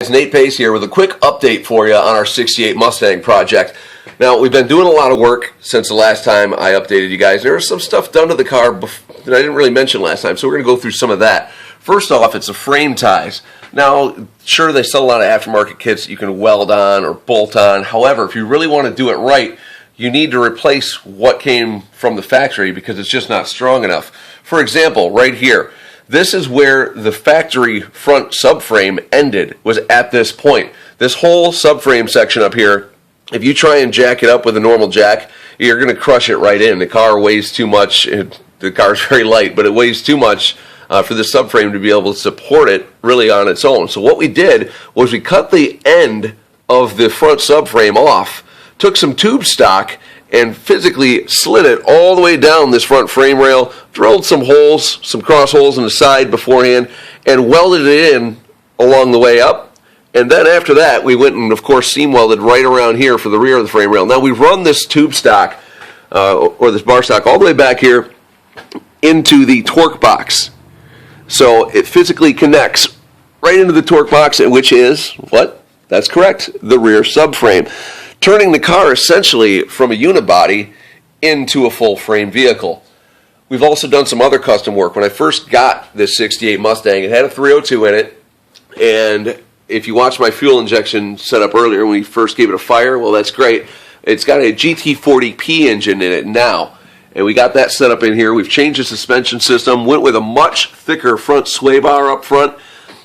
It's Nate Pace here with a quick update for you on our 68 Mustang project. Now, we've been doing a lot of work since the last time I updated you guys. There was some stuff done to the car that I didn't really mention last time, so we're going to go through some of that. First off, it's the frame ties. Now, sure, they sell a lot of aftermarket kits that you can weld on or bolt on. However, if you really want to do it right, you need to replace what came from the factory because it's just not strong enough. For example, right here, this is where the factory front subframe ended, was at this point. This whole subframe section up here, if you try and jack it up with a normal jack, you're going to crush it right in. The car weighs too much. The car's very light, but it weighs too much for the subframe to be able to support it really on its own. So what we did was we cut the end of the front subframe off, took some tube stock, and physically slid it all the way down this front frame rail, drilled some holes, some cross holes in the side beforehand, and welded it in along the way up. And then after that, we went and, of course, seam welded right around here for the rear of the frame rail. Now, we run this tube stock, or this bar stock, all the way back here into the torque box. So it physically connects right into the torque box, which is, what? That's correct, the rear subframe, turning the car essentially from a unibody into a full-frame vehicle. We've also done some other custom work. When I first got this 68 Mustang, it had a 302 in it, and if you watched my fuel injection setup earlier when we first gave it a fire, well, that's great. It's got a GT40P engine in it now, and we got that set up in here. We've changed the suspension system, went with a much thicker front sway bar up front,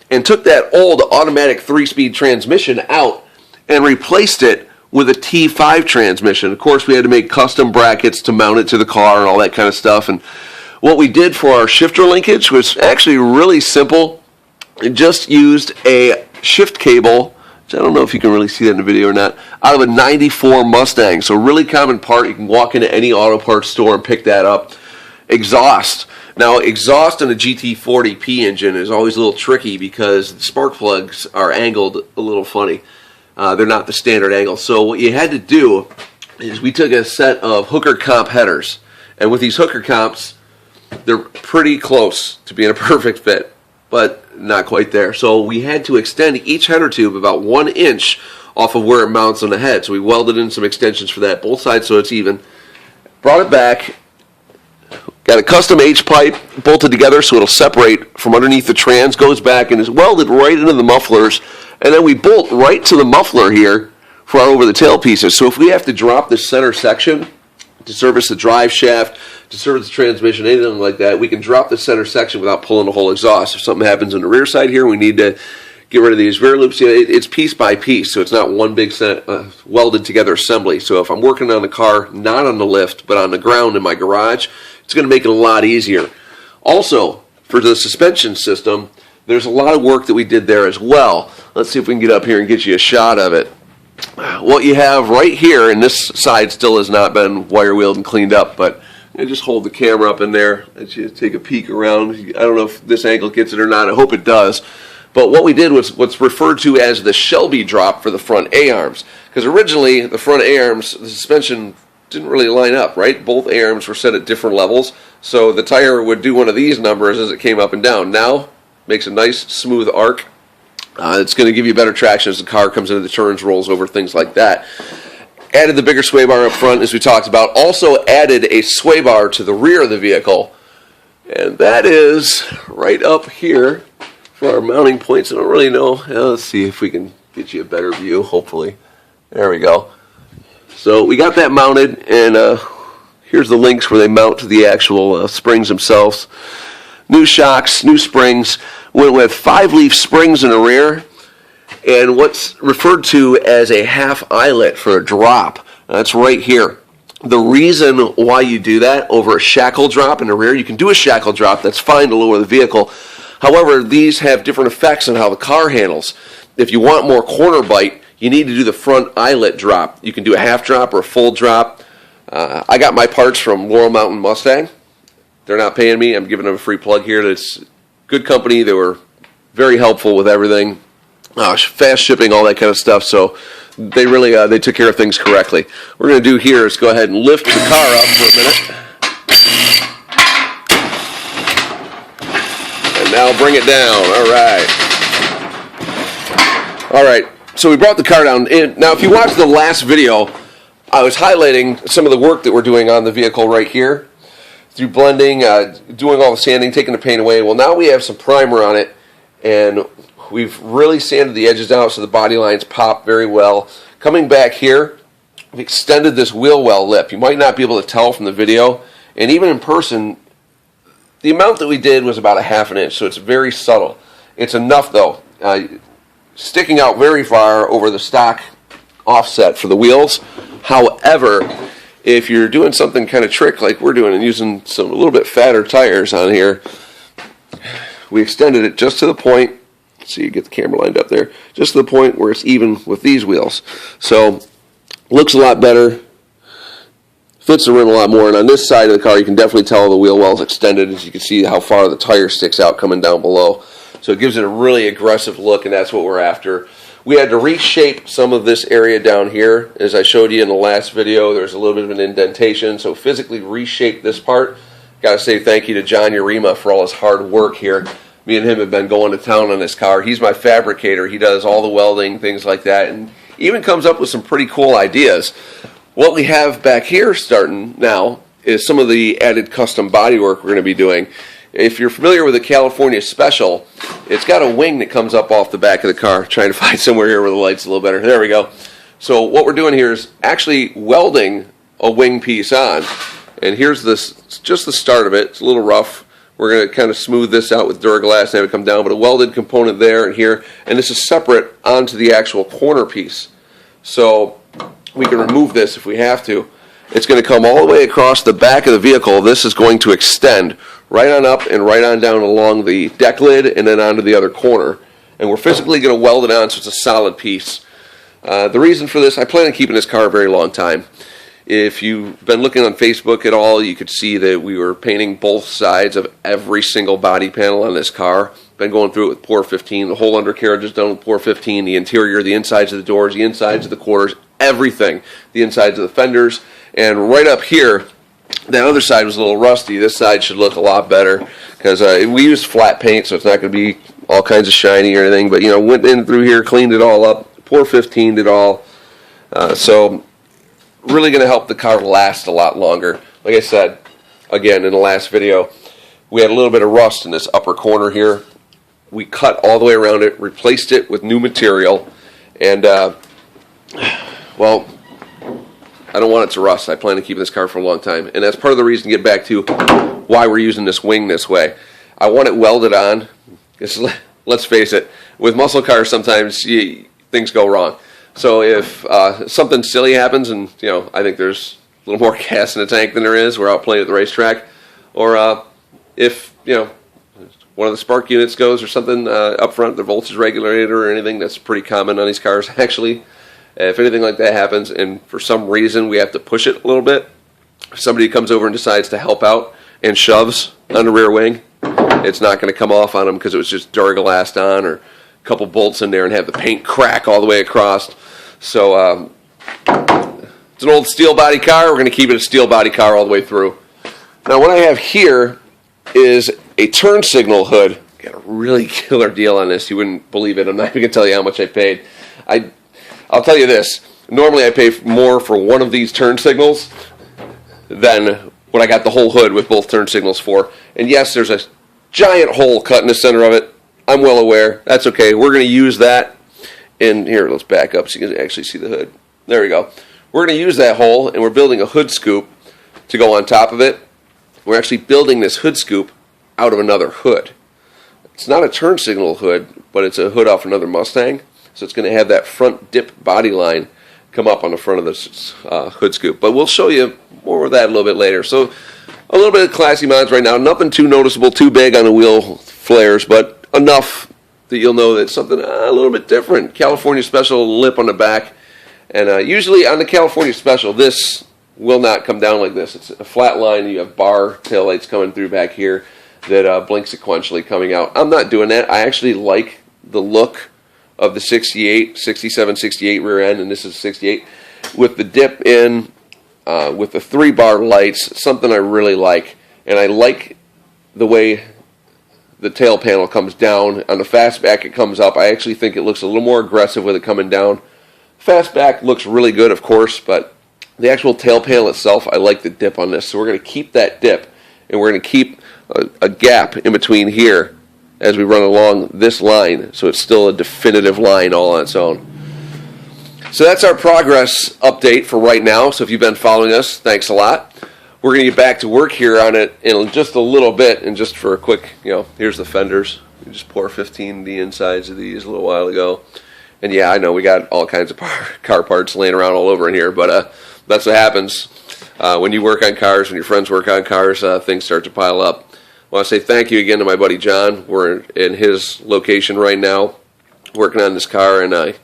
and took that old automatic 3-speed transmission out and replaced it with a T5 transmission. Of course, we had to make custom brackets to mount it to the car and all that kind of stuff. And what we did for our shifter linkage was actually really simple. It just used a shift cable, which I don't know if you can really see that in the video or not, out of a 94 Mustang. So really common part. You can walk into any auto parts store and pick that up. Exhaust. Now, exhaust in a GT40P engine is always a little tricky because the spark plugs are angled a little funny. They're not the standard angle. So what you had to do is we took a set of hooker comp headers. And with these hooker comps, they're pretty close to being a perfect fit, but not quite there. So we had to extend each header tube about 1 inch off of where it mounts on the head. So we welded in some extensions for that, both sides so it's even. Brought it back. Got a custom H-pipe bolted together so it'll separate from underneath the trans, goes back and is welded right into the mufflers. And then we bolt right to the muffler here for our over-the-tail pieces. So if we have to drop this center section to service the drive shaft, to service the transmission, anything like that, we can drop the center section without pulling the whole exhaust. If something happens on the rear side here, we need to get rid of these rear loops. It's piece by piece, so it's not one big welded together assembly. So if I'm working on the car, not on the lift, but on the ground in my garage, it's going to make it a lot easier. Also, for the suspension system, there's a lot of work that we did there as well. Let's see if we can get up here and get you a shot of it. What you have right here, and this side still has not been wire wheeled and cleaned up, but just hold the camera up in there and you take a peek around. I don't know if this angle gets it or not. I hope it does. But what we did was what's referred to as the Shelby drop for the front A-arms. Because originally, the front A-arms, the suspension didn't really line up, right? Both A-arms were set at different levels. So the tire would do one of these numbers as it came up and down. Now, makes a nice smooth arc. It's going to give you better traction as the car comes into the turns, rolls over, things like that. Added the bigger sway bar up front, as we talked about. Also added a sway bar to the rear of the vehicle. And that is right up here for our mounting points. I don't really know. Let's see if we can get you a better view, hopefully. There we go. So we got that mounted, and here's the links where they mount to the actual springs themselves. New shocks, new springs. Went with 5-leaf springs in the rear and what's referred to as a half eyelet for a drop. That's right here. The reason why you do that over a shackle drop in the rear, you can do a shackle drop, that's fine to lower the vehicle. However, these have different effects on how the car handles. If you want more corner bite, you need to do the front eyelet drop. You can do a half drop or a full drop. I got my parts from Laurel Mountain Mustang. They're not paying me. I'm giving them a free plug here. It's good company. They were very helpful with everything, fast shipping, all that kind of stuff. So they really they took care of things correctly. What we're going to do here is go ahead and lift the car up for a minute, and now bring it down. All right. All right, so we brought the car down. Now, if you watched the last video, I was highlighting some of the work that we're doing on the vehicle right here through blending, doing all the sanding, taking the paint away. Well, now we have some primer on it, and we've really sanded the edges out so the body lines pop very well. Coming back here, we've extended this wheel well lip. You might not be able to tell from the video, and even in person, the amount that we did was about 1/2 inch, so it's very subtle. It's enough, though, sticking out very far over the stock offset for the wheels. However, if you're doing something kind of trick like we're doing and using a little bit fatter tires on here, we extended it just to the point, so you get the camera lined up there, just to the point where it's even with these wheels. So, looks a lot better, fits the rim a lot more, and on this side of the car you can definitely tell the wheel well's extended, as you can see how far the tire sticks out coming down below. So it gives it a really aggressive look, and that's what we're after. We had to reshape some of this area down here. As I showed you in the last video, there's a little bit of an indentation, so physically reshape this part. Got to say thank you to John Urema for all his hard work here. Me and him have been going to town on this car. He's my fabricator. He does all the welding, things like that, and even comes up with some pretty cool ideas. What we have back here starting now is some of the added custom bodywork we're going to be doing. If you're familiar with the California Special, it's got a wing that comes up off the back of the car. Trying to find somewhere here where the light's a little better. There we go. So what we're doing here is actually welding a wing piece on. And here's just the start of it. It's a little rough. We're going to kind of smooth this out with Duraglass and have it come down, but a welded component there and here. And this is separate onto the actual corner piece. So we can remove this if we have to. It's going to come all the way across the back of the vehicle. This is going to extend right on up and right on down along the deck lid and then onto the other corner. And we're physically going to weld it on so it's a solid piece. The reason for this, I plan on keeping this car a very long time. If you've been looking on Facebook at all, you could see that we were painting both sides of every single body panel on this car. Been going through it with Pour 15. The whole undercarriage is done with Pour 15. The interior, the insides of the doors, the insides of the quarters, everything. The insides of the fenders. And right up here, that other side was a little rusty. This side should look a lot better because we used flat paint, so it's not going to be all kinds of shiny or anything. But, you know, went in through here, cleaned it all up, Pour 15'd it all. So really going to help the car last a lot longer. Like I said, again, in the last video, we had a little bit of rust in this upper corner here. We cut all the way around it, replaced it with new material, and, well, I don't want it to rust. I plan to keep this car for a long time. And that's part of the reason to get back to why we're using this wing this way. I want it welded on. Let's face it, with muscle cars sometimes things go wrong. So if something silly happens, and you know, I think there's a little more gas in the tank than there is, we're out playing at the racetrack, or if you know one of the spark units goes or something up front, the voltage regulator or anything, that's pretty common on these cars actually. If anything like that happens and for some reason we have to push it a little bit, if somebody comes over and decides to help out and shoves on the rear wing, it's not going to come off on them because it was just Duraglassed on or a couple bolts in there and have the paint crack all the way across. So it's an old steel body car. We're going to keep it a steel body car all the way through. Now what I have here is a turn signal hood. Got a really killer deal on this. You wouldn't believe it. I'm not even going to tell you how much I paid. I'll tell you this, normally I pay more for one of these turn signals than what I got the whole hood with both turn signals for. And yes, there's a giant hole cut in the center of it. I'm well aware. That's okay. We're going to use that. And here, let's back up so you can actually see the hood. There we go. We're going to use that hole, and we're building a hood scoop to go on top of it. We're actually building this hood scoop out of another hood. It's not a turn signal hood, but it's a hood off another Mustang. So it's going to have that front dip body line come up on the front of this hood scoop. But we'll show you more of that a little bit later. So a little bit of classy mods right now. Nothing too noticeable, too big on the wheel flares, but enough that you'll know that it's something a little bit different. California Special lip on the back. And usually on the California Special, this will not come down like this. It's a flat line. You have bar taillights coming through back here that blink sequentially coming out. I'm not doing that. I actually like the look of the 68, 67, 68 rear end, and this is 68, with the dip in, with the 3-bar lights, something I really like. And I like the way the tail panel comes down. On the fastback, it comes up. I actually think it looks a little more aggressive with it coming down. Fastback looks really good, of course, but the actual tail panel itself, I like the dip on this. So we're going to keep that dip, and we're going to keep a gap in between here as we run along this line, so it's still a definitive line all on its own. So that's our progress update for right now. So if you've been following us, thanks a lot. We're going to get back to work here on it in just a little bit, and just for a quick, here's the fenders. We just poured 15 the insides of these a little while ago. And yeah, I know we got all kinds of car parts laying around all over in here, but that's what happens when you work on cars, when your friends work on cars, things start to pile up. I want to say thank you again to my buddy John. We're in his location right now working on this car, and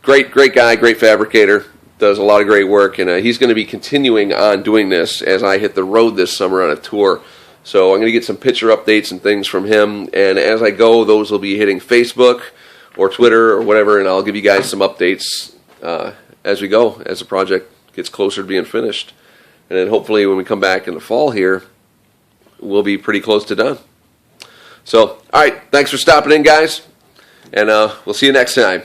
great guy, great fabricator, does a lot of great work, and he's going to be continuing on doing this as I hit the road this summer on a tour. So I'm going to get some picture updates and things from him, and as I go, those will be hitting Facebook or Twitter or whatever, and I'll give you guys some updates as we go, as the project gets closer to being finished. And then hopefully when we come back in the fall here, we'll be pretty close to done. So, all right, thanks for stopping in, guys, and we'll see you next time.